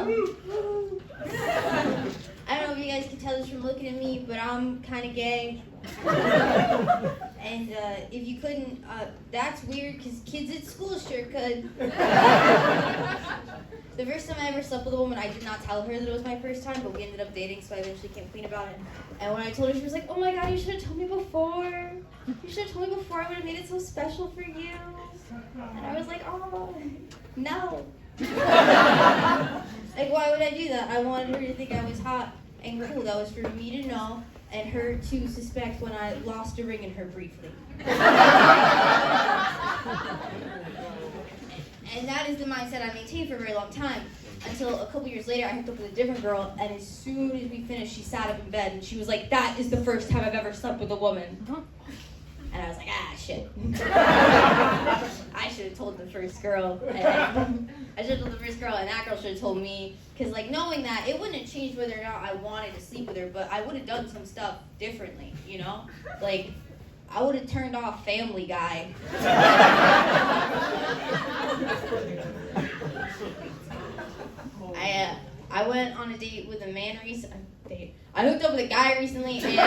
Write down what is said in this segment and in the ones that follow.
I don't know if you guys can tell this from looking at me, but I'm kind of gay. And if you couldn't, that's weird because kids at school sure could. The first time I ever slept with a woman, I did not tell her that it was my first time, but we ended up dating, so I eventually came clean about it. And when I told her, she was like, "Oh my God, you should have told me before. You should have told me before. I would have made it so special for you." And I was like, "Oh, no." Like, why would I do that? I wanted her to think I was hot and cool. That was for me to know and her to suspect when I lost a ring in her briefly. And that is the mindset I maintained for a very long time, until a couple years later I hooked up with a different girl, and as soon as we finished, she sat up in bed and she was like, "That is the first time I've ever slept with a woman." And I was like, "Ah, shit." I should have told the first girl. And that girl should have told me. Because, like, knowing that, it wouldn't have changed whether or not I wanted to sleep with her, but I would have done some stuff differently, you know? Like, I would have turned off Family Guy. I went on a date with a man recently. I hooked up with a guy recently, and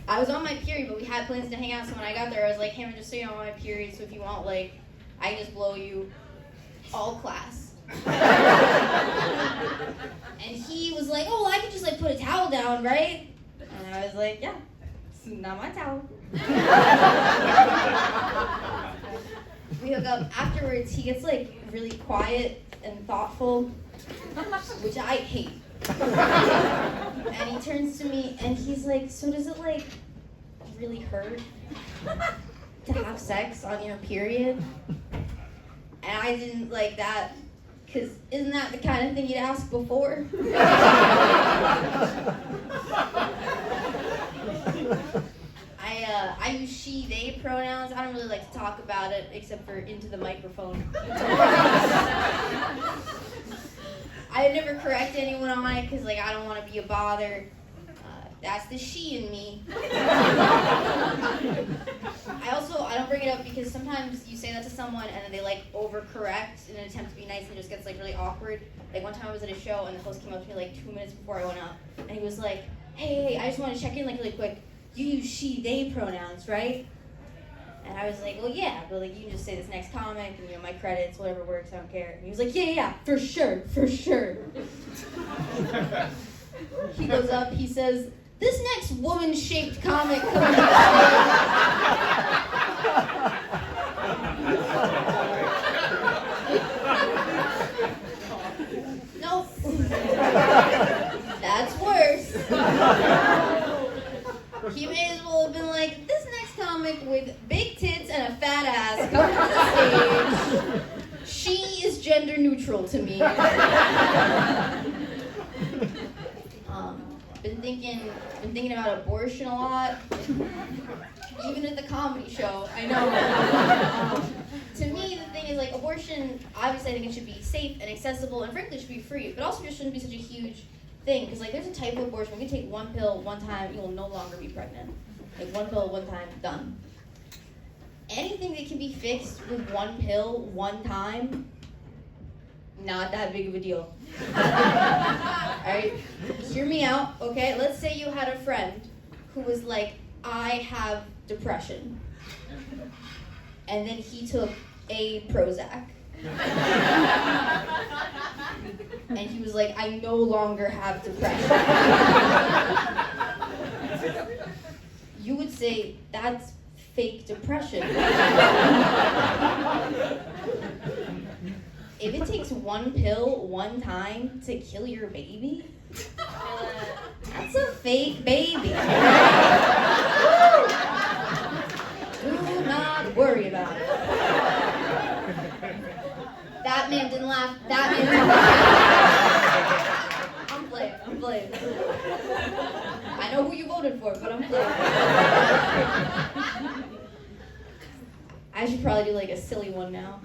I was on my period, but we had plans to hang out, so when I got there, I was like, "Hey, man, just so you know, I'm on my period, so if you want, like, I can just blow you all class." And he was like, "Oh, well, I could just, like, put a towel down, right?" And I was like, "Yeah, it's not my towel." We hook up. Afterwards, he gets, like, really quiet and thoughtful, which I hate. And he turns to me and he's like, "So does it, like, really hurt to have sex on your period?" And I didn't like that, because isn't that the kind of thing you'd ask before? I use she, they pronouns. I don't really like to talk about it except for into the microphone. I never correct anyone on it because, like, I don't want to be a bother. That's the she in me. I don't bring it up because sometimes you say that to someone and then they, like, overcorrect in an attempt to be nice and it just gets, like, really awkward. Like, one time I was at a show and the host came up to me, like, 2 minutes before I went up, and he was like, hey, I just want to check in, like, really quick. You use she, they pronouns, right? And I was like, well, yeah, but, like, you can just say this next comic and, you know, my credits, whatever works, I don't care. And he was like, yeah, for sure. He goes up, he says, this next woman-shaped comic coming up. Nope. That's worse. He may as well have been like, this next comic with big tits and a fat ass coming to the stage. She is gender neutral to me. Been thinking about abortion a lot. Even at the comedy show, I know. To me, the thing is, like, abortion, obviously I think it should be safe and accessible, and frankly it should be free, but also just shouldn't be such a huge thing, because, like, there's a type of abortion where you can take one pill one time, you will no longer be pregnant. Like, one pill one time, done. Anything that can be fixed with one pill one time, not that big of a deal. Alright, hear me out, okay? Let's say you had a friend who was like, I have depression. And then he took a Prozac. And he was like, I no longer have depression. You would say, that's fake depression. If it takes one pill one time to kill your baby, that's a fake baby. Do not worry about it. That man didn't laugh. I'm playing. I know who you voted for, but I'm playing. I should probably do, like, a silly one now.